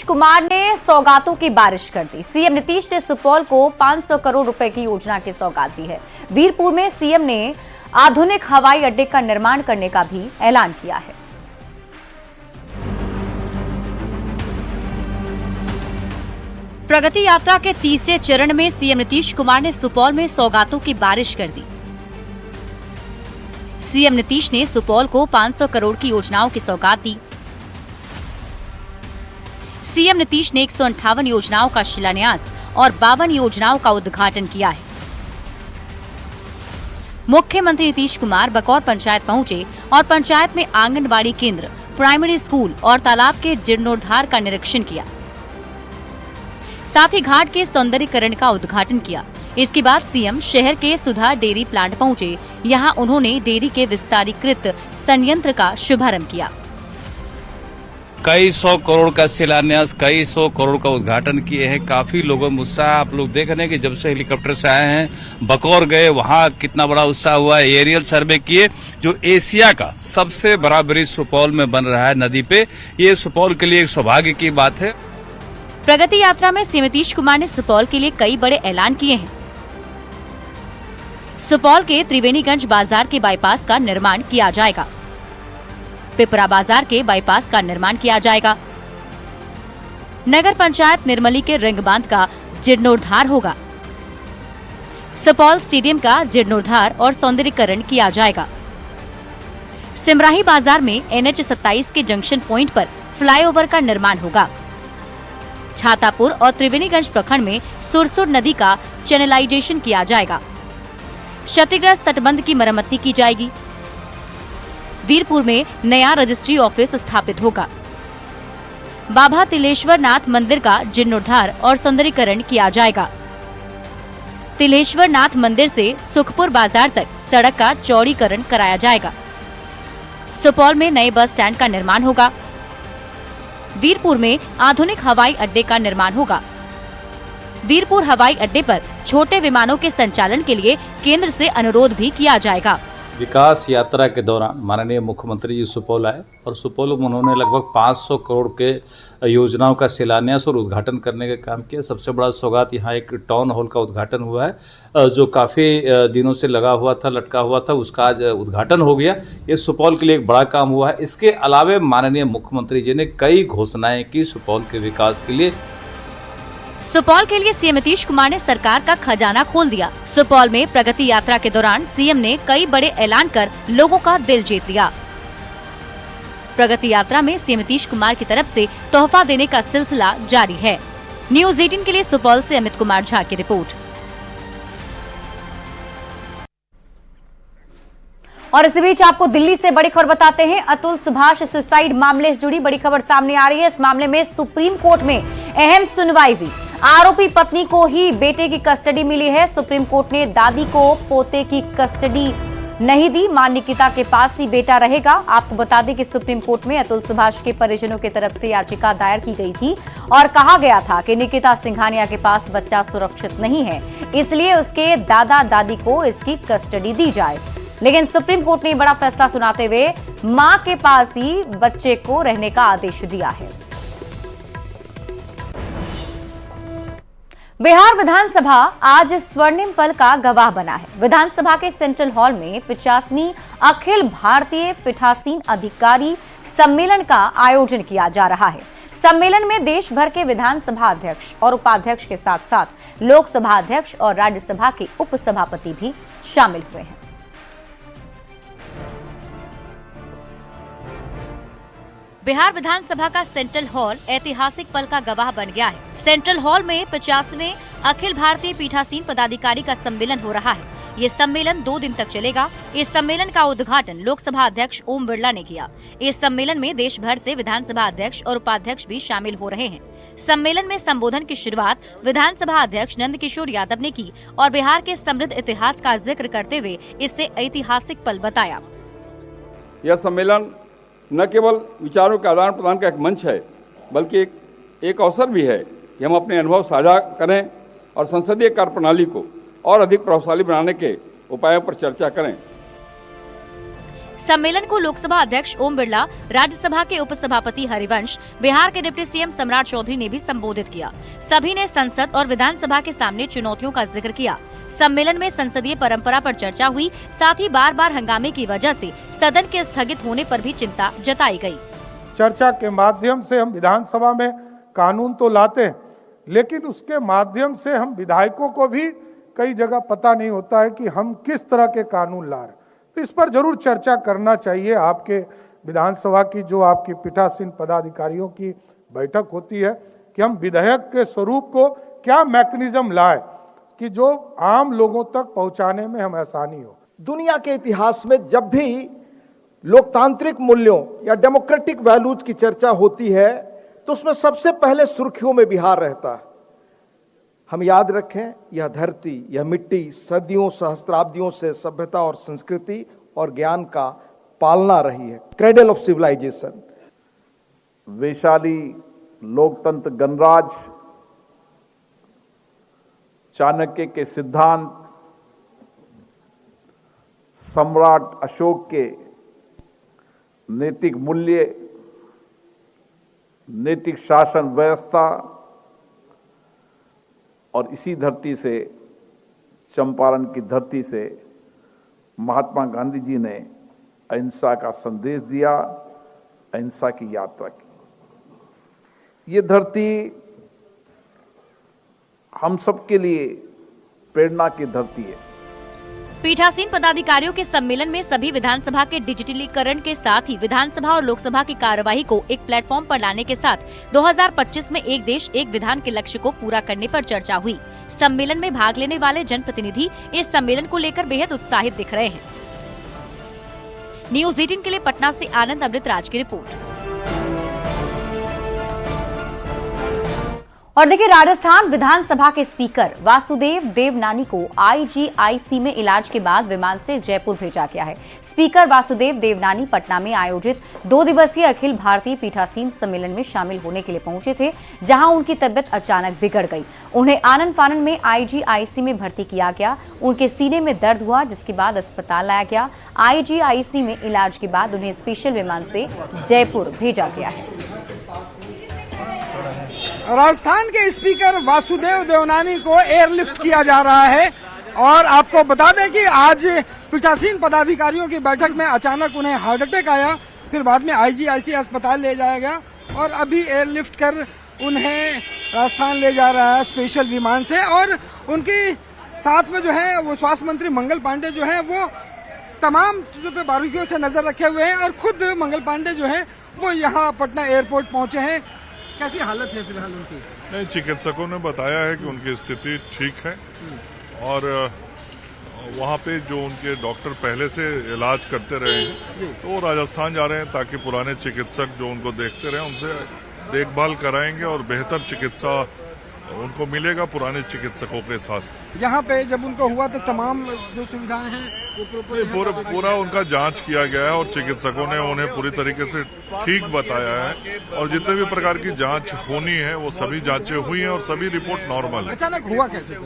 कुमार ने सौगातों की बारिश कर दी। सीएम नीतीश ने सुपौल को 500 करोड़ रुपए की योजना की सौगात दी है। वीरपुर में सीएम ने आधुनिक हवाई अड्डे का निर्माण करने का भी ऐलान किया है। प्रगति यात्रा के तीसरे चरण में सीएम नीतीश कुमार ने सुपौल में सौगातों की बारिश कर दी। सीएम नीतीश ने सुपौल को 500 करोड़ की योजनाओं की सौगात दी। सीएम नीतीश ने 158 योजनाओं का शिलान्यास और 52 योजनाओं का उद्घाटन किया है। मुख्यमंत्री नीतीश कुमार बकौर पंचायत पहुंचे और पंचायत में आंगनबाड़ी केंद्र, प्राइमरी स्कूल और तालाब के जीर्णोद्धार का निरीक्षण किया। साथ ही घाट के सौंदर्यीकरण का उद्घाटन किया। इसके बाद सीएम शहर के सुधा डेयरी प्लांट पहुंचे। यहां उन्होंने डेयरी के विस्तारीकृत संयंत्र का शुभारंभ किया। कई सौ करोड़ का शिलान्यास, कई सौ करोड़ का उद्घाटन किए हैं। काफी लोगों में उत्साह। आप लोग देख रहे हैं कि जब से हेलीकॉप्टर से आए हैं, बकौर गए, वहां कितना बड़ा उत्साह हुआ है। एरियल सर्वे किए, जो एशिया का सबसे बड़ा ब्रिज सुपौल में बन रहा है नदी पे। ये सुपौल के लिए एक सौभाग्य की बात है। प्रगति यात्रा में सीएम नीतीश कुमार ने सुपौल के लिए कई बड़े ऐलान किए हैं। सुपौल के त्रिवेणीगंज बाजार के बाईपास का निर्माण किया जाएगा। पिपरा बाजार के बाईपास का निर्माण किया जाएगा। नगर पंचायत निर्मली के रिंग बांध का जीर्णोद्धार होगा। सुपौल स्टेडियम का जीर्णोद्धार और सौंदर्यीकरण किया जाएगा। सिमराही बाजार में NH 27 के जंक्शन पॉइंट पर फ्लाईओवर का निर्माण होगा। छातापुर और त्रिवेणीगंज प्रखंड में सुरसुर नदी का चैनलाइजेशन किया जाएगा। क्षतिग्रस्त तटबंध की मरम्मती की जाएगी। वीरपुर में नया रजिस्ट्री ऑफिस स्थापित होगा। बाबा तिलेश्वर नाथ मंदिर का जीर्णोद्धार और सौंदर्यीकरण किया जाएगा। तिलेश्वर नाथ मंदिर से सुखपुर बाजार तक सड़क का चौड़ीकरण कराया जाएगा। सुपौल में नए बस स्टैंड का निर्माण होगा। वीरपुर में आधुनिक हवाई अड्डे का निर्माण होगा। वीरपुर हवाई अड्डे पर छोटे विमानों के संचालन के लिए केंद्र से अनुरोध भी किया जाएगा। विकास यात्रा के दौरान माननीय मुख्यमंत्री जी सुपौल आए और सुपौल में उन्होंने लगभग 500 करोड़ के योजनाओं का शिलान्यास और उद्घाटन करने का काम किया। सबसे बड़ा सौगात यहाँ एक टाउन हॉल का उद्घाटन हुआ है, जो काफ़ी दिनों से लगा हुआ था, लटका हुआ था। उसका आज उद्घाटन हो गया। ये सुपौल के लिए एक बड़ा काम हुआ है। इसके अलावा माननीय मुख्यमंत्री जी ने कई घोषणाएं की सुपौल के विकास के लिए। सुपौल के लिए सीएम नीतीश कुमार ने सरकार का खजाना खोल दिया। सुपौल में प्रगति यात्रा के दौरान सीएम ने कई बड़े ऐलान कर लोगों का दिल जीत लिया। प्रगति यात्रा में सीएम नीतीश कुमार की तरफ से तोहफा देने का सिलसिला जारी है। न्यूज़ 18 के लिए सुपौल से अमित कुमार झा की रिपोर्ट। और इसी बीच आपको दिल्ली से बड़ी खबर बताते हैं। अतुल सुभाष सुसाइड मामले से जुड़ी बड़ी खबर सामने आ रही है। इस मामले में सुप्रीम कोर्ट में अहम सुनवाई हुई। आरोपी पत्नी को ही बेटे की कस्टडी मिली है। सुप्रीम कोर्ट ने दादी को पोते की कस्टडी नहीं दी। मां निकिता के पास ही बेटा रहेगा। आपको बता दें कि सुप्रीम कोर्ट में अतुल सुभाष के परिजनों की तरफ से याचिका दायर की गई थी और कहा गया था कि निकिता सिंघानिया के पास बच्चा सुरक्षित नहीं है, इसलिए उसके दादा दादी को इसकी कस्टडी दी जाए। लेकिन सुप्रीम कोर्ट ने बड़ा फैसला सुनाते हुए मां के पास ही बच्चे को रहने का आदेश दिया है। बिहार विधानसभा आज स्वर्णिम पल का गवाह बना है। विधानसभा के सेंट्रल हॉल में 50वीं अखिल भारतीय पीठासीन अधिकारी सम्मेलन का आयोजन किया जा रहा है। सम्मेलन में देश भर के विधानसभा अध्यक्ष और उपाध्यक्ष के साथ साथ लोकसभा अध्यक्ष और राज्यसभा के उपसभापति भी शामिल हुए हैं। बिहार विधानसभा का सेंट्रल हॉल ऐतिहासिक पल का गवाह बन गया है। सेंट्रल हॉल में 50वें अखिल भारतीय पीठासीन पदाधिकारी का सम्मेलन हो रहा है। ये सम्मेलन 2 दिन तक चलेगा। इस सम्मेलन का उद्घाटन लोकसभा अध्यक्ष ओम बिरला ने किया। इस सम्मेलन में देश भर से विधानसभा अध्यक्ष और उपाध्यक्ष भी शामिल हो रहे हैं। सम्मेलन में संबोधन की शुरुआत विधानसभा अध्यक्ष नंद किशोर यादव ने की और बिहार के समृद्ध इतिहास का जिक्र करते हुए इसे ऐतिहासिक पल बताया। यह सम्मेलन न केवल विचारों के आदान प्रदान का एक मंच है, बल्कि एक अवसर भी है कि हम अपने अनुभव साझा करें और संसदीय कार्यप्रणाली को और अधिक प्रभावशाली बनाने के उपायों पर चर्चा करें। सम्मेलन को लोकसभा अध्यक्ष ओम बिरला, राज्यसभा के उपसभापति हरिवंश, बिहार के डिप्टी सीएम सम्राट चौधरी ने भी संबोधित किया। सभी ने संसद और विधानसभा के सामने चुनौतियों का जिक्र किया। सम्मेलन में संसदीय परंपरा पर चर्चा हुई, साथ ही बार-बार हंगामे की वजह से सदन के स्थगित होने पर भी चिंता जताई गई। चर्चा के माध्यम से हम विधानसभा में कानून तो लाते हैं, लेकिन उसके माध्यम से हम विधायकों को भी कई जगह पता नहीं होता है कि हम किस तरह के कानून ला रहे हैं। तो इस पर जरूर चर्चा करना चाहिए। आपके विधानसभा की जो आपकी पीठासीन पदाधिकारियों की बैठक होती है कि हम विधेयक के स्वरूप को क्या मैकेनिज्म लाए कि जो आम लोगों तक पहुंचाने में हम आसानी हो। दुनिया के इतिहास में जब भी लोकतांत्रिक मूल्यों या डेमोक्रेटिक वैल्यूज की चर्चा होती है तो उसमें सबसे पहले सुर्खियों में बिहार रहता है। हम याद रखें, यह धरती, यह मिट्टी सदियों सहस्त्राब्दियों से सभ्यता और संस्कृति और ज्ञान का पालना रही है, क्रेडल ऑफ सिविलाइजेशन। वैशाली लोकतंत्र गणराज, चाणक्य के सिद्धांत, सम्राट अशोक के नैतिक मूल्य, नैतिक शासन व्यवस्था, और इसी धरती से, चंपारण की धरती से महात्मा गांधी जी ने अहिंसा का संदेश दिया, अहिंसा की यात्रा की। ये धरती हम सबके लिए प्रेरणा की धरती है। पीठासीन पदाधिकारियों के सम्मेलन में सभी विधानसभा के डिजिटलीकरण के साथ ही विधानसभा और लोकसभा की कार्यवाही को एक प्लेटफॉर्म पर लाने के साथ 2025 में एक देश एक विधान के लक्ष्य को पूरा करने पर चर्चा हुई। सम्मेलन में भाग लेने वाले जनप्रतिनिधि इस सम्मेलन को लेकर बेहद उत्साहित दिख रहे हैं। न्यूज़ 18 के लिए पटना से आनंद अमृतराज की रिपोर्ट। और देखिए, राजस्थान विधानसभा के स्पीकर वासुदेव देवनानी को IGIC में इलाज के बाद विमान से जयपुर भेजा गया है। स्पीकर वासुदेव देवनानी पटना में आयोजित 2 दिवसीय अखिल भारतीय पीठासीन सम्मेलन में शामिल होने के लिए पहुंचे थे, जहां उनकी तबियत अचानक बिगड़ गई। उन्हें आनन फानन में IGIC में भर्ती किया गया। उनके सीने में दर्द हुआ, जिसके बाद अस्पताल लाया गया। IGIC में इलाज के बाद उन्हें स्पेशल विमान से जयपुर भेजा गया है। राजस्थान के स्पीकर वासुदेव देवनानी को एयरलिफ्ट किया जा रहा है और आपको बता दें कि आज पीठासीन पदाधिकारियों की बैठक में अचानक उन्हें हार्ट अटैक आया, फिर बाद में IGIC अस्पताल ले जाया गया और अभी एयरलिफ्ट कर उन्हें राजस्थान ले जा रहा है स्पेशल विमान से। और उनकी साथ में जो है वो स्वास्थ्य मंत्री मंगल पांडे जो है वो तमाम चीजों पे बारीकियों से नजर रखे हुए हैं और खुद मंगल पांडे जो है वो यहाँ पटना एयरपोर्ट पहुंचे हैं। कैसी हालत है फिलहाल उनकी? नहीं, चिकित्सकों ने बताया है कि उनकी स्थिति ठीक है और वहाँ पे जो उनके डॉक्टर पहले से इलाज करते रहे हैं तो वो राजस्थान जा रहे हैं ताकि पुराने चिकित्सक जो उनको देखते रहे उनसे देखभाल कराएंगे और बेहतर चिकित्सा उनको मिलेगा पुराने चिकित्सकों के साथ। यहाँ पे जब उनको हुआ तो तमाम जो सुविधाएं हैं वो पूरा उनका जांच किया गया है और चिकित्सकों ने उन्हें पूरी तरीके से ठीक बताया है और जितने भी प्रकार की जांच होनी है वो सभी जांचें हुई हैं और सभी रिपोर्ट नॉर्मल है। अचानक हुआ कैसे?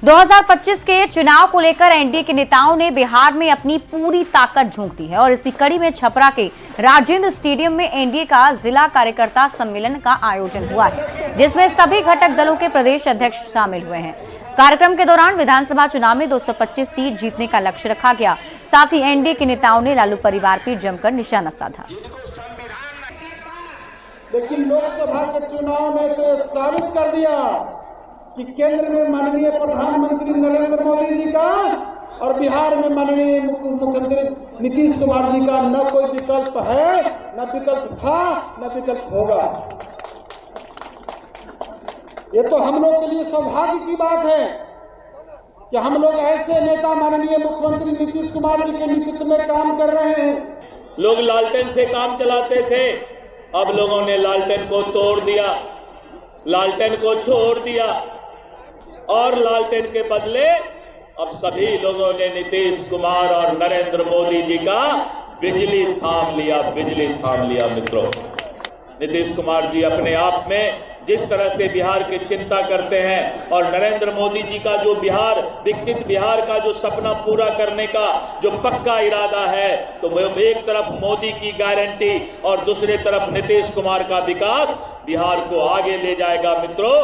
2025 के चुनाव को लेकर एनडीए के नेताओं ने बिहार में अपनी पूरी ताकत झोंक दी है और इसी कड़ी में छपरा के राजेंद्र स्टेडियम में एनडीए का जिला कार्यकर्ता सम्मेलन का आयोजन हुआ है, जिसमें सभी घटक दलों के प्रदेश अध्यक्ष शामिल हुए हैं। कार्यक्रम के दौरान विधानसभा चुनाव में 225 सीट जीतने का लक्ष्य रखा गया। साथ ही एनडीए के नेताओं ने लालू परिवार पर जमकर निशाना साधा। लेकिन लोकसभा के चुनाव ने तो साबित कर दिया कि केंद्र में माननीय प्रधानमंत्री नरेंद्र मोदी जी का और बिहार में माननीय मुख्यमंत्री नीतीश कुमार जी का न कोई विकल्प है, न विकल्प था, न विकल्प होगा। ये तो हम लोग के लिए सौभाग्य की बात है कि हम लोग ऐसे नेता माननीय मुख्यमंत्री नीतीश कुमार जी के नेतृत्व में काम कर रहे हैं। लोग लालटेन से काम चलाते थे, अब लोगों ने लालटेन को तोड़ दिया, लालटेन को छोड़ दिया और लालटेन के बदले अब सभी लोगों ने नीतीश कुमार और नरेंद्र मोदी जी का बिजली थाम लिया, बिजली थाम लिया। मित्रों, नीतीश कुमार जी अपने आप में जिस तरह से बिहार की चिंता करते हैं और नरेंद्र मोदी जी का जो बिहार, विकसित बिहार का जो सपना पूरा करने का जो पक्का इरादा है, तो एक तरफ मोदी की गारंटी और दूसरी तरफ नीतीश कुमार का विकास बिहार को आगे ले जाएगा। मित्रों,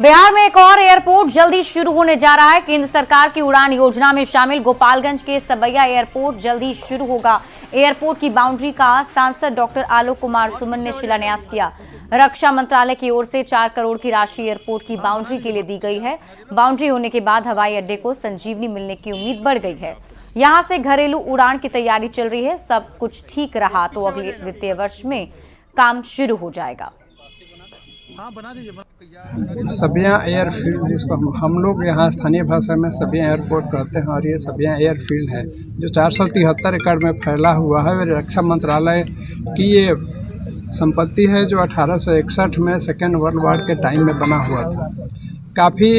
बिहार में एक और एयरपोर्ट जल्दी शुरू होने जा रहा है। केंद्र सरकार की उड़ान योजना में शामिल गोपालगंज के सबैया एयरपोर्ट जल्दी शुरू होगा। एयरपोर्ट की बाउंड्री का सांसद डॉक्टर आलोक कुमार सुमन ने शिलान्यास किया। रक्षा मंत्रालय की ओर से 4 करोड़ की राशि एयरपोर्ट की बाउंड्री के लिए दी गई है। बाउंड्री होने के बाद हवाई अड्डे को संजीवनी मिलने की उम्मीद बढ़ गई है। यहां से घरेलू उड़ान की तैयारी चल रही है। सब कुछ ठीक रहा तो अगले वित्तीय वर्ष में काम शुरू हो जाएगा। सबैया एयरफील्ड, जिसको हम लोग यहाँ स्थानीय भाषा में सबैया एयरपोर्ट कहते हैं, और ये सबैया एयरफील्ड है जो 473 एकड़ में फैला हुआ है। रक्षा मंत्रालय की ये संपत्ति है जो 1861 में सेकेंड वर्ल्ड वॉर के टाइम में बना हुआ था। काफ़ी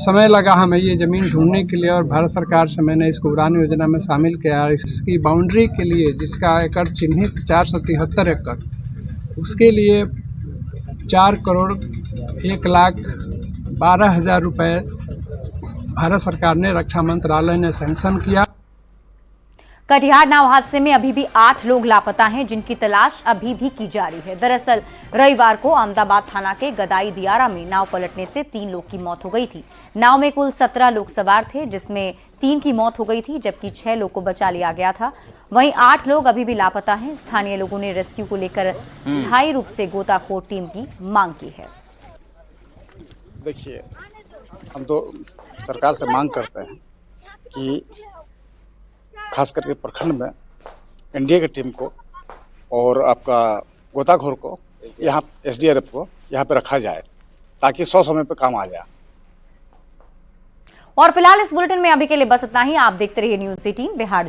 समय लगा हमें ये ज़मीन ढूंढने के लिए, और भारत सरकार से मैंने इसको उड़ान योजना में शामिल किया। इसकी बाउंड्री के लिए, जिसका एकड़ चिन्हित 473 एकड़, उसके लिए 4 करोड़ 1,12,000 रुपये भारत सरकार ने, रक्षा मंत्रालय ने सैंक्शन किया। कटिहार नाव हादसे में अभी भी 8 लोग लापता हैं, जिनकी तलाश अभी भी की जा रही है। दरअसल रविवार को अहमदाबाद थाना के गदाई दियारा में नाव पलटने से 3 लोग की मौत हो गई थी। नाव में कुल 17 लोग सवार थे, जिसमें 3 की मौत हो गई थी, जबकि 6 लोग को बचा लिया गया था। वहीं 8 लोग अभी भी लापता हैं। स्थानीय लोगों ने रेस्क्यू को लेकर स्थायी रूप से गोताखोर टीम की मांग की है। देखिए, हम तो सरकार से मांग करते हैं कि खास करके प्रखंड में एनडीए की टीम को और आपका गोताखोर को, यहाँ एसडीआरएफ को यहाँ पे रखा जाए, ताकि 100 समय पे काम आ जाए। और फिलहाल इस बुलेटिन में अभी के लिए बस इतना ही। आप देखते रहिए न्यूज़ 18 बिहार।